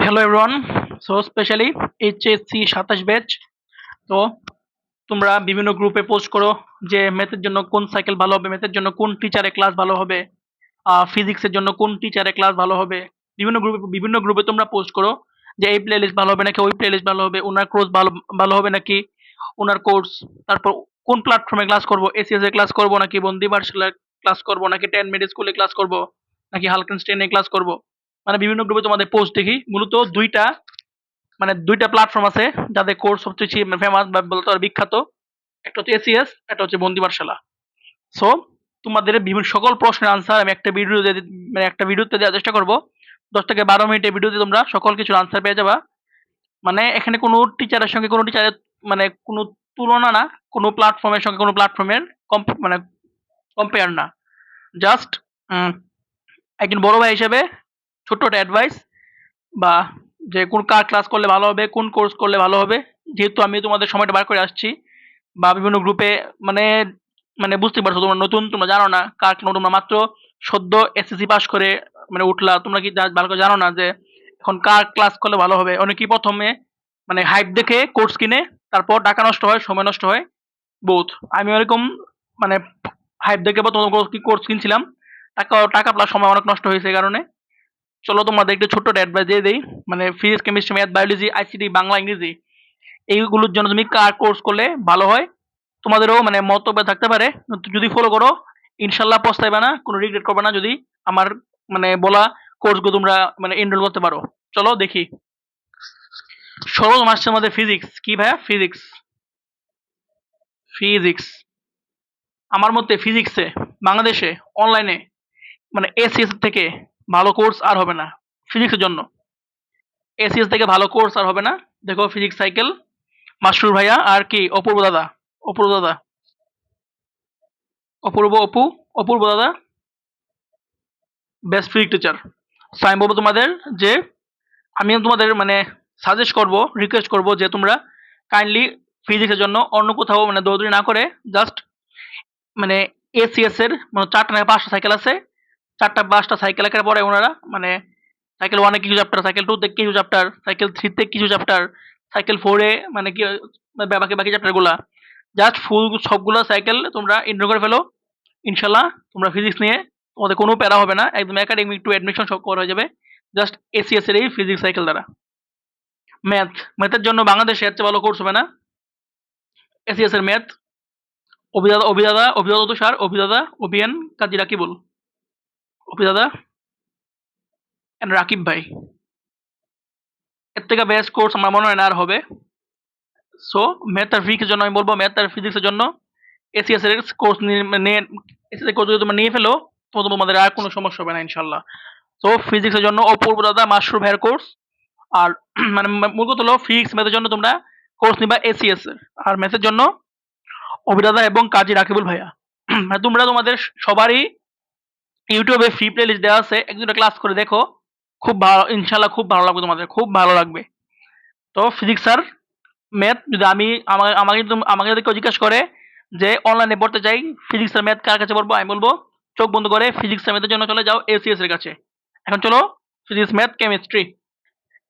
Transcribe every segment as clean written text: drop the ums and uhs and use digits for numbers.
Hello everyone. So specially HSC ২৭ batch. তো তোমরা বিভিন্ন গ্রুপে পোস্ট করো যে ম্যাথের জন্য কোন সাইকেল ভালো হবে, ম্যাথের জন্য কোন টিচারে ক্লাস ভালো হবে, ফিজিক্সের জন্য কোন টিচারে ক্লাস ভালো হবে। বিভিন্ন গ্রুপে তোমরা পোস্ট করো যে এই প্লেলিস্ট ভালো হবে নাকি ওই প্লেলিস্ট ভালো হবে, ওনার কোর্স ভালো ভালো হবে নাকি ওনার কোর্স। তারপর কোন প্ল্যাটফর্মে ক্লাস করব, এসিএস এ ক্লাস করব নাকি বন্দি ভার্সিটিতে ক্লাস করব নাকি 10 মিনিট স্কুলে ক্লাস করব নাকি হালকেনস্টাইনে ক্লাস করব। মানে বিভিন্ন গ্রুপে তোমাদের পোস্ট দেখি মূলত দুইটা প্ল্যাটফর্ম আছে যাদের কোর্স সবচেয়ে ফেমাস বা বলতে পারো বিখ্যাত। একটা হচ্ছে এসিএস, একটা হচ্ছে বন্দি পাঠশালা। সো তোমাদের বিভিন্ন সকল প্রশ্নের আনসার আমি একটা ভিডিওতে দেওয়ার চেষ্টা করব। 10 থেকে 12 মিনিটের ভিডিওতে তোমরা সকল কিছুর আনসার পেয়ে যাবা। মানে এখানে কোনো টিচারের সঙ্গে কোনো টিচারের মানে কোনো তুলনা না, কোনো প্ল্যাটফর্মের সঙ্গে কোনো প্ল্যাটফর্মের মানে কম্পেয়ার না। জাস্ট একজন বড় ভাই হিসেবে ছোট্ট একটা অ্যাডভাইস বা যে কোন কার ক্লাস করলে ভালো হবে, কোন কোর্স করলে ভালো হবে। যেহেতু আমি তোমাদের সময়টা বার করে আসছি বা বিভিন্ন গ্রুপে মানে মানে বুঝতে পারছো তোমরা নতুন, তোমরা জানো না কার তোমরা মাত্র সদ্য এসএসসি পাস করে মানে উঠলা, তোমরা কি ভালো করে জানো না যে এখন কার ক্লাস করলে ভালো হবে। অনেকেই প্রথমে মানে হাইপ দেখে কোর্স কিনে, তারপর টাকা নষ্ট হয়, সময় নষ্ট হয় বোথ। আমি ওরকম মানে হাইপ দেখে প্রথম কোর্স কিনছিলাম, টাকা টাকা প্লাস সময় অনেক নষ্ট হয়েছে এই কারণে। চলো তোমাদের একটু ছোট্ট অ্যাডভাইস দিয়ে দেই। মানে physics, chemistry, math, biology, ICT, Bangla, ইংরেজি এইগুলোর জন্য তুমি কার কোর্স করলে ভালো হয়। তোমাদেরও মানে মন্তব্য থাকতে পারে, যদি ফলো করো ইনশাল্লাহ পস্তাইবে না, কোনো রিগ্রেট করবে না যদি আমার মানে বলা কোর্সগুলো তোমরা মানে এনরোল করতে পারো। চলো দেখি। সর্বপ্রথম আসছে আমাদের ফিজিক্স। কি ভাইয়া? ফিজিক্স। ফিজিক্স আমার মতে ফিজিক্সে বাংলাদেশে অনলাইনে মানে এসিএস থেকে ভালো কোর্স আর হবে না ফিজিক্সের জন্য। এসিএস থেকে ভালো কোর্স আর হবে না। দেখো ফিজিক্স সাইকেল, মাসরুর ভাইয়া আর কি অপূর্ব দাদা। অপূর্ব দাদা, অপূর্ব দাদা বেস্ট ফিজিক্স টিচার। সো আমি বলবো তোমাদের যে আমি তোমাদের মানে সাজেস্ট করব, রিকোয়েস্ট করব যে তোমরা কাইন্ডলি ফিজিক্সের জন্য অন্য কোথাও মানে দৌড়াদৌড়ি না করে জাস্ট মানে এসিএস এর মানে ৪টা না ৫টা সাইকেল আছে। ৪টা ৫টা সাইকেল একের পরে ওনারা মানে সাইকেল 1 এ কিছু চ্যাপ্টার, সাইকেল 2 তে কিছু চ্যাপ্টার, সাইকেল 3 তে কিছু চ্যাপ্টার, সাইকেল 4 এ মানে কি বাকি চ্যাপ্টার গুলা জাস্ট ফুল সবগুলা সাইকেল তোমরা এনরোল করে ফেলো। ইনশাল্লাহ তোমরা ফিজিক্স নিয়ে তোমাদের কোনো প্যারা হবে না, একদম একাডেমিক টু অ্যাডমিশন সব করা হয়ে যাবে জাস্ট এসিএস এর এই ফিজিক্স সাইকেল দ্বারা। ম্যাথের জন্য বাংলাদেশে এর চেয়ে ভালো কোর্স হবে না। এসিএস এর ম্যাথ অভিদাদা তুষার, অভিদাদা, অভিয়ান, কাজী রাকিবুল, অভিদাদা এন্ড রাকিব ভাই। এর থেকে বেস্ট কোর্স আমার মনে হয় না আর হবে। সো ম্যাথ আর ফিজিক্সের জন্য আমি বলবো, ম্যাথ আর ফিজিক্সের জন্য এসিএস এর কোর্স নিয়ে এসিএস এর কোর্স যদি তোমরা নিয়ে ফেলো তো তোমাদের আর কোনো সমস্যা হবে না ইনশাল্লাহ। তো ফিজিক্সের জন্য অপূর্ব দাদা মাশরুর ভাইয়ের কোর্স। আর মানে মূল কথা হলো ফিজিক্স ম্যাথের জন্য তোমরা কোর্স নিবা এসিএস এর, আর ম্যাথের জন্য অভিদাদা এবং কাজী রাকিবুল ভাইয়া। মানে তোমরা তোমাদের সবারই ইউটিউবে ফ্রি প্লে লিস্ট দেওয়া আছে, এক দুটো ক্লাস করে দেখো, খুব ভালো ইনশাল্লাহ, খুব ভালো লাগবে তোমাদের, খুব ভালো লাগবে। তো ফিজিক্স আর ম্যাথ যদি আমাকে যদি কেউ জিজ্ঞেস করে যে অনলাইনে পড়তে চাই ফিজিক্স আর ম্যাথ কার কাছে পড়বো, আমি বলবো চোখ বন্ধ করে ফিজিক্স আর ম্যাথের জন্য চলে যাও এসিএস এর কাছে। এখন চলো ফিজিক্স, ম্যাথ, কেমিস্ট্রি।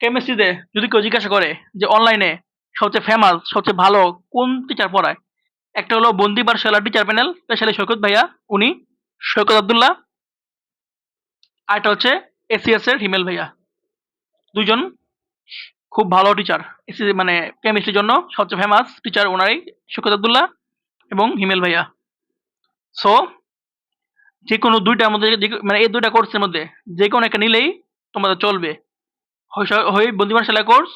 কেমিস্ট্রিতে যদি কেউ জিজ্ঞাসা করে যে অনলাইনে সবচেয়ে ফেমাস, সবচেয়ে ভালো কোন টিচার পড়ায়, একটা হলো বন্দিবার সেলা টিচার প্যানেল, স্পেশালি সৈকত ভাইয়া, উনি সৈকত আবদুল্লাহ। আরেকটা হচ্ছে এসিএস এর হিমেল ভাইয়া। দুজন খুব ভালো টিচার। মানে কেমিস্ট্রির জন্য সবচেয়ে ফেমাস টিচার ওনারাই, সৈকত আবদুল্লাহ এবং হিমেল ভাইয়া। সো যে কোনো দুইটার মধ্যে মানে এই দুইটা কোর্সের মধ্যে যে কোনো একটা নিলেই তোমাদের চলবে, হয় বন্দিবার সেলা কোর্স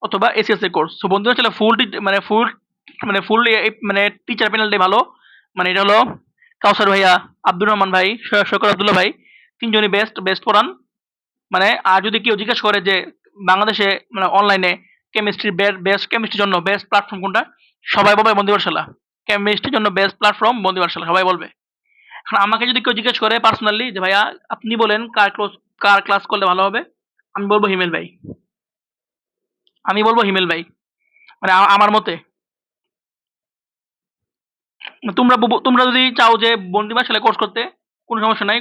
অথবা এসিএস এর কোর্স। সো বন্দিবার সেলা ফুল মানে টিচার প্যানেলটাই ভালো। মানে এটা হলো কাউসার ভাইয়া, আব্দুর রহমান ভাই, শকর আবদুল্লাহ ভাই, তিনজনই বেস্ট পড়ান। মানে আর যদি কেউ জিজ্ঞেস করে যে বাংলাদেশে মানে অনলাইনে কেমিস্ট্রির জন্য বেস্ট প্ল্যাটফর্ম কোনটা, সবাই বলবে বন্দিবার শালা। কেমিস্ট্রির জন্য বেস্ট প্ল্যাটফর্ম বন্দিবার শালা, সবাই বলবে। এখন আমাকে যদি কেউ জিজ্ঞেস করে পার্সোনালি যে ভাইয়া আপনি বলেন কার ক্লাস করলে ভালো হবে, আমি বলবো হিমেল ভাই। মানে আমার মতে তোমরা যদি চাও যে বন্দিবার শালায় কোর্স করতে, কোনো সমস্যা নাই,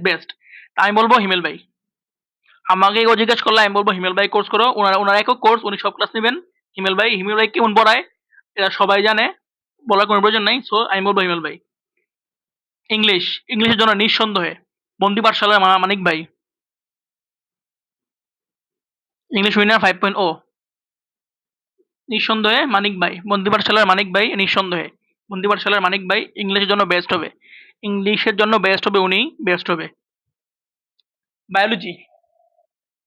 বেস্ট। তা আমি বলবো হিমেল ভাই। আমাকে কেউ জিজ্ঞেস করলে আমি বলবো হিমেল ভাই কোর্স করো, ওনার একক কোর্স, উনি সব ক্লাস নেবেন। হিমেল ভাই কেমন পড়ায় এটা সবাই জানে, বলার কোনো প্রয়োজন নাই। সো আমি বলবো হিমেল ভাই। ইংলিশের জন্য নিঃসন্দেহে বন্দি পাঠশালার মানিক ভাই, ইংলিশ উইনার 5.0 নিঃসন্দেহে মানিক ভাই, বন্দি পাঠশালার মানিক ভাই, নিঃসন্দেহে বন্দি পাঠশালার মানিক ভাই ইংলিশের জন্য বেস্ট হবে, উনি বেস্ট হবে। বায়োলজি,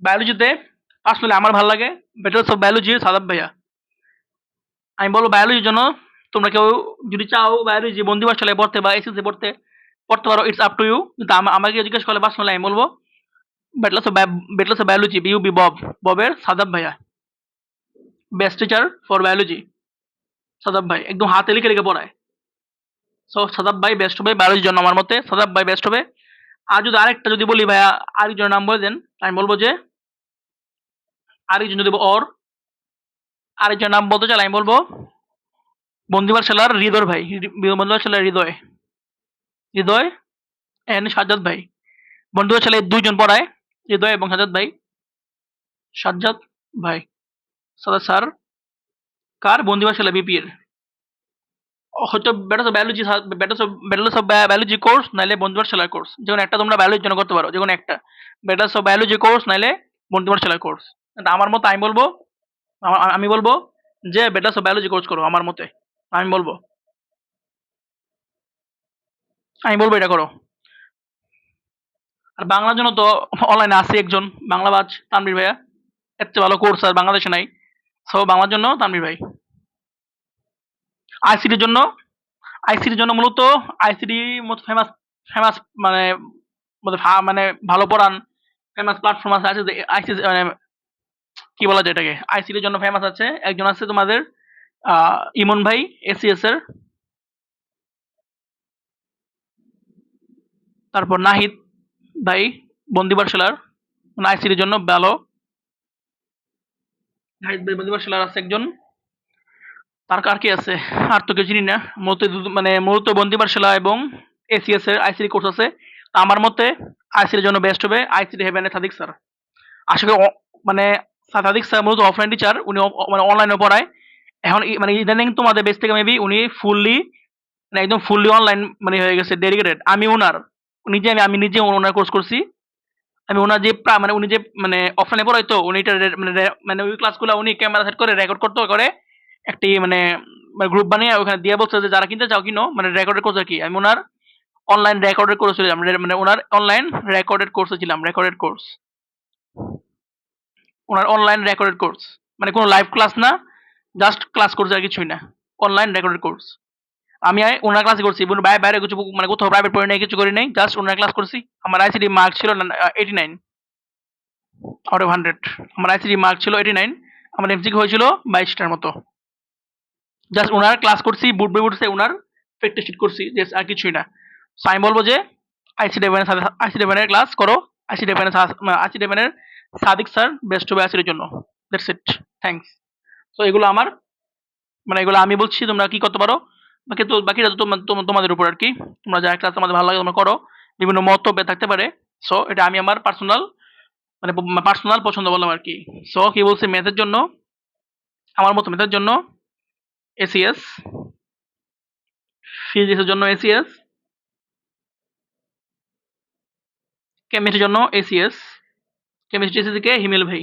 বায়োলজিতে পার্সোনালি আমার ভালো লাগে ব্যাচেলর্স অফ বায়োলজি সাদাব ভাইয়া। আমি বলবো বায়োলজির জন্য তোমরা কেউ যদি চাও বায়োলজি বন্দি পাঠশালায় পড়তে বা এসএসসি পড়তে পড়তে পারো, ইটস আপ টু ইউ। কিন্তু আমাকে জিজ্ঞেস করলে পার্সোনালি আমি বলবো ব্যাচেলর্স অফ বায়োলজি বিউবি ববের সাদাব ভাইয়া, best teacher for biology. Shadab ভাই একদম হাতে লিখে লিখে পড়ায়। সো সাদাব ভাই বেস্ট হবে বায়োলজির জন্য, আমার মতে সাদাব ভাই বেস্ট হবে। আর যদি আরেকটা যদি বলি ভাইয়া, আরেকজনের নাম বলে দেন, আমি বলবো যে আরেকজন যদি আরেকজনের নাম বলতে চাই আমি বলবো বন্দিবার সেলার হৃদয় ভাই, বন্দিবার সেলার হৃদয় এন্ড সাজ্জাদ ভাই। বন্দিবার সেলায় দুইজন পড়ায়, হৃদয় এবং সাজ্জাদ ভাই। সাজ্জাদ ভাই সাদা স্যার কার বন্দিবার সেলা বিপি এর হয়তো ব্যাটলস অফ বায়োলজি কোর্স নাইলে বন্দিবার সেলার কোর্স, যেকোনো একটা তোমরা বায়োলজির জন্য করতে পারো, যেকোনো একটা ব্যাটলস অফ বায়োলজি কোর্স নাইলে বন্দিবার সেলার কোর্স। আমার মতে আমি বলবো যে ব্যাটলস অফ বায়োলজি কোর্স করো, আমার মতে আমি বলবো এটা করো। আর বাংলার জন্য তো অনলাইনে আছে একজন বাংলাবাজ তানভীর ভাইয়া, এর চেয়ে ভালো কোর্স আর বাংলাদেশে নাই। সো বাংলার জন্য তানভীর ভাই। আইসিটির জন্য মূলত আইসিটি মতো ফেমাস ফেমাস মানে মানে ভালো পড়ান ফেমাস প্ল্যাটফর্ম আছে আইসিটি মানে কি বলা যায় এটাকে, আইসিটির জন্য ফেমাস আছে একজন আছে তোমাদের ইমন ভাই এসিএস এর, তারপর নাহিদ ভাই বন্দিবার সেলার, মানে আইসিটির জন্য ভালো। নাহিদ ভাই বন্দিবার সেলার আছে একজন, তার কার কি আছে আর তো কেউ চিনি না। মূলত বন্দিবার সেলা এবং এসিএস এর আইসিটি কোর্স আছে। তা আমার মতে আইসিটির জন্য বেস্ট হবে আইসিটি হেভেনের সাদিক স্যার। আসলে মানে সাদিক স্যার মূলত অফলাইন টিচার, উনি মানে অনলাইনে পড়ায়। এখন মানে ইদানিং তোমাদের বেস থেকে মেবি উনি একদম ফুললি অনলাইন মানে হয়ে গেছে ডেডিকেটেড। আমি নিজে ওনার কোর্স করছি। আমি ওনার যে মানে উনি যে মানে অফলাইনে পড়াইতো, উনি এটা মানে ওই ক্লাসগুলো উনি ক্যামেরা সেট করে রেকর্ড করে একটি মানে গ্রুপ বানিয়ে ওখানে দিয়ে বলছে যে যারা কিনতে চাও কিনো, মানে রেকর্ডেড কোর্স আর কি। আমি ওনার অনলাইন রেকর্ডেড কোর্স ছিলাম, মানে ওনার অনলাইন রেকর্ডেড কোর্সে ছিলাম, ওনার অনলাইন রেকর্ডেড কোর্স, মানে কোনো লাইভ ক্লাস না, জাস্ট ক্লাস করছে আর কিছুই না, অনলাইন রেকর্ডেড কোর্স। আমি ওনার ক্লাসে করছি, বাইরে কিছু মানে কোথাও প্রাইভেট পড়ে নাই, কিছু করি নাই, জাস্ট ওনার ক্লাস করছি। আমার আইসিটি মার্ক ছিল 89 আউট অফ 100। আমার আইসিটি মার্ক ছিল 89, আমার এমসিকিউ হয়েছিল 22টার মতো। জাস্ট ওনার ক্লাস করছি, বুট বই উঠছে, ওনার প্র্যাকটিস শিট করছি, আর কিছুই না। সো আমি বলবো যে আইসিটি এর ক্লাস করো, আইসিটি এর সাদিক স্যার বেস্ট হবে আইসিটির জন্য। That's it, thanks. সো এগুলো আমার মানে এগুলো আমি বলছি, তোমরা কি করতে পারো, বাকিটা তো তোমাদের উপর আর কি। তোমরা যারা ক্লাস তোমাদের ভালো লাগে তোমরা করো, বিভিন্ন মতভেদ থাকতে পারে। সো এটা আমি আমার পার্সোনাল পছন্দ বললাম আর কি। সো কি বলছি, ম্যাথের জন্য আমার মতো ম্যাথের জন্য এসিএস, ফিজিক্সের জন্য এসিএস, কেমিস্ট্রির জন্য এসিএস, কেমিস্ট্রি এসিএস কে হিমেল ভাই।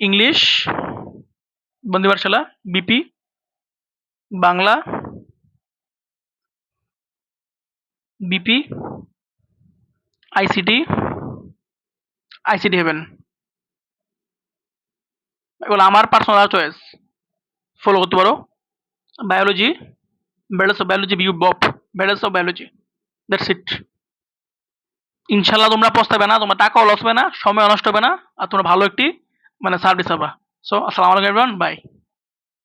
English Bondi Pathshala BP, Bangla BP, ICT Heaven. এগুলো আমার পার্সোনাল চয়েস, ফলো করতে পারো। Biology bachelors of biology bachelors of biology, that's it. ইনশাল্লাহ তোমরা পস্তাবে না, তোমার টাকাও লস হবে না, সময় নষ্ট হবে না, আর তোমরা ভালো একটি মানে সার্ভিস পাবা। সো আসসালামু আলাইকুম এভরিওয়ান, বাই।